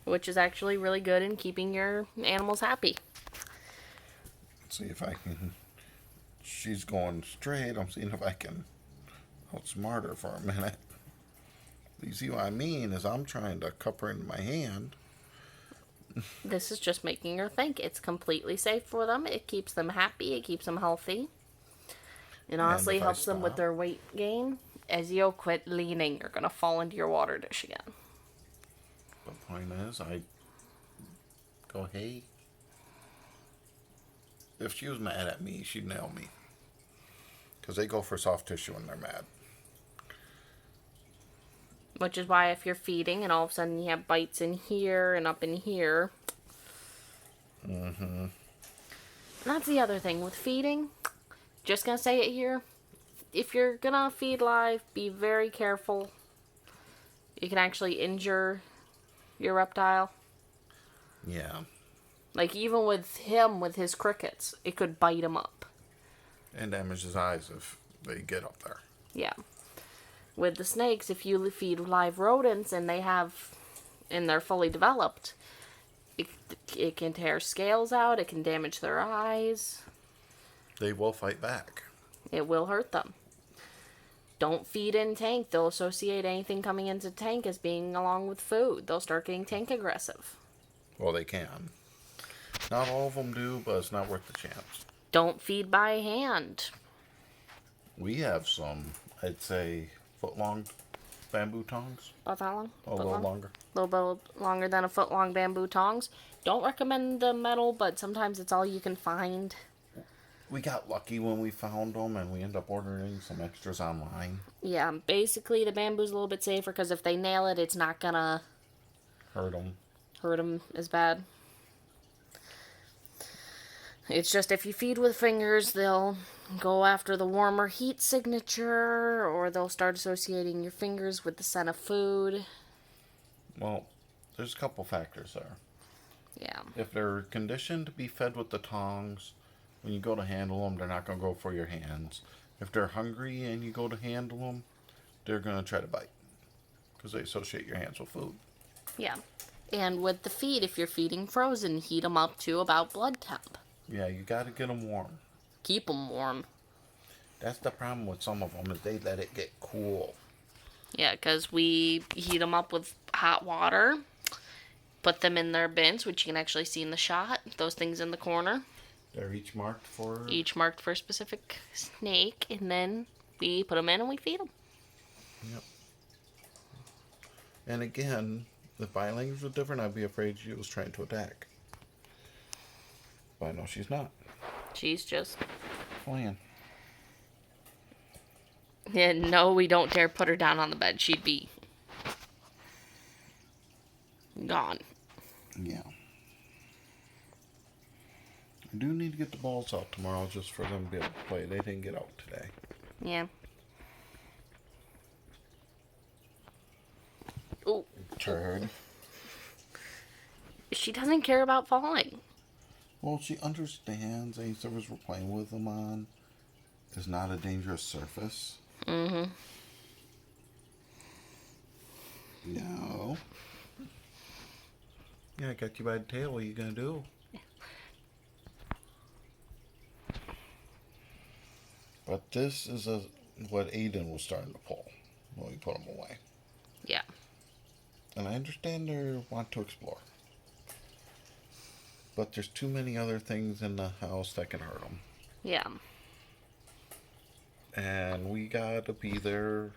which is actually really good in keeping your animals happy. Let's see if I can. She's going straight. I'm seeing if I can outsmart her for a minute. You see what I mean? Is I'm trying to cup her into my hand. This is just making her think. It's completely safe for them. It keeps them happy. It keeps them healthy. It And honestly if I helps them with stop, their weight gain. As you quit leaning, you're going to fall into your water dish again. the point is, I go, hey. If she was mad at me, she'd nail me. Because they go for soft tissue when they're mad. Which is why if you're feeding and all of a sudden you have bites in here and up in here. Mm-hmm. And that's the other thing with feeding. Just going to say it here. If you're going to feed live, be very careful. You can actually injure your reptile. Yeah. Like even with him, with his crickets, it could bite him up. And damage his eyes if they get up there. Yeah. With the snakes, if you feed live rodents and they're fully developed, it can tear scales out, it can damage their eyes, They will fight back. it will hurt them. Don't feed in tank. They'll associate anything coming into tank as being along with food. They'll start getting tank aggressive. Well, they can. Not all of them do, but it's not worth the chance. Don't feed by hand. We have some, I'd say, foot-long bamboo tongs. About that long? A little longer. A little bit longer than a foot long bamboo tongs. Don't recommend the metal, but sometimes it's all you can find. We got lucky when we found them, and we ended up ordering some extras online. Yeah, basically the bamboo's a little bit safer because if they nail it, it's not gonna Hurt them. hurt them as bad. It's just if you feed with fingers, they'll go after the warmer heat signature, or they'll start associating your fingers with the scent of food. Well, there's a couple factors there. Yeah. If they're conditioned to be fed with the tongs, when you go to handle them, they're not going to go for your hands. If they're hungry and you go to handle them, they're going to try to bite. Because they associate your hands with food. Yeah. And with the feed, if you're feeding frozen, heat them up to about blood temp. Yeah, you got to get them warm. Keep them warm. That's the problem with some of them, is they let it get cool. Yeah, because we heat them up with hot water, put them in their bins, which you can actually see in the shot, those things in the corner. They're each marked for... Each marked for a specific snake, and then we put them in and we feed them. Yep. And again, if my language was different, I'd be afraid she was trying to attack. But I know she's not. She's just... Playing. And no, we don't dare put her down on the bed. She'd be gone. Yeah. I do need to get the balls out tomorrow just for them to be able to play. They didn't get out today. Yeah. Oh. Turd. She doesn't care about falling. Well, she understands any surface we're playing with them on is not a dangerous surface. Mm-hmm. No. Yeah, I got you by the tail. What are you going to do? But this is what Aiden was starting to pull when we put him away. Yeah. And I understand they want to explore. But there's too many other things in the house that can hurt them. Yeah. And we gotta be their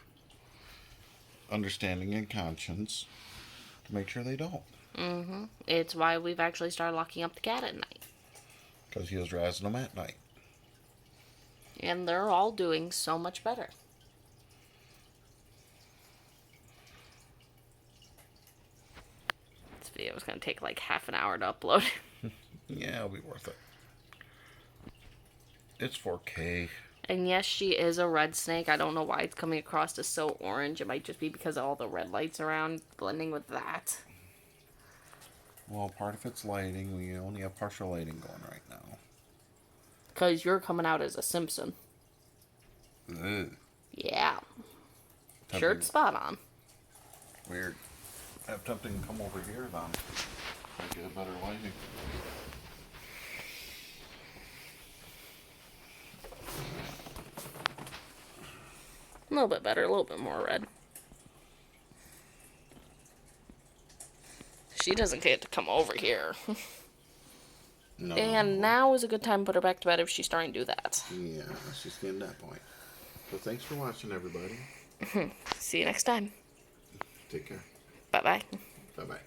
understanding and conscience to make sure they don't. Mm-hmm. It's why we've actually started locking up the cat at night. Because he was razzing them at night. And they're all doing so much better. This video is going to take like half an hour to upload. Yeah, it'll be worth it. It's 4K. And yes, she is a red snake. I don't know why it's coming across as so orange. It might just be because of all the red lights around blending with that. Well, part of it's lighting. We only have partial lighting going right now. Because you're coming out as a Simpson. Ugh. Yeah. That'd Shirt be spot on. weird. have tempting to come over here then. I get better lighting. A little bit better, a little bit more red. She doesn't get to come over here. No. And now is a good time to put her back to bed if she's starting to do that. Yeah, she's getting that point. So thanks for watching, everybody. See you next time. Take care. Bye-bye. Bye-bye.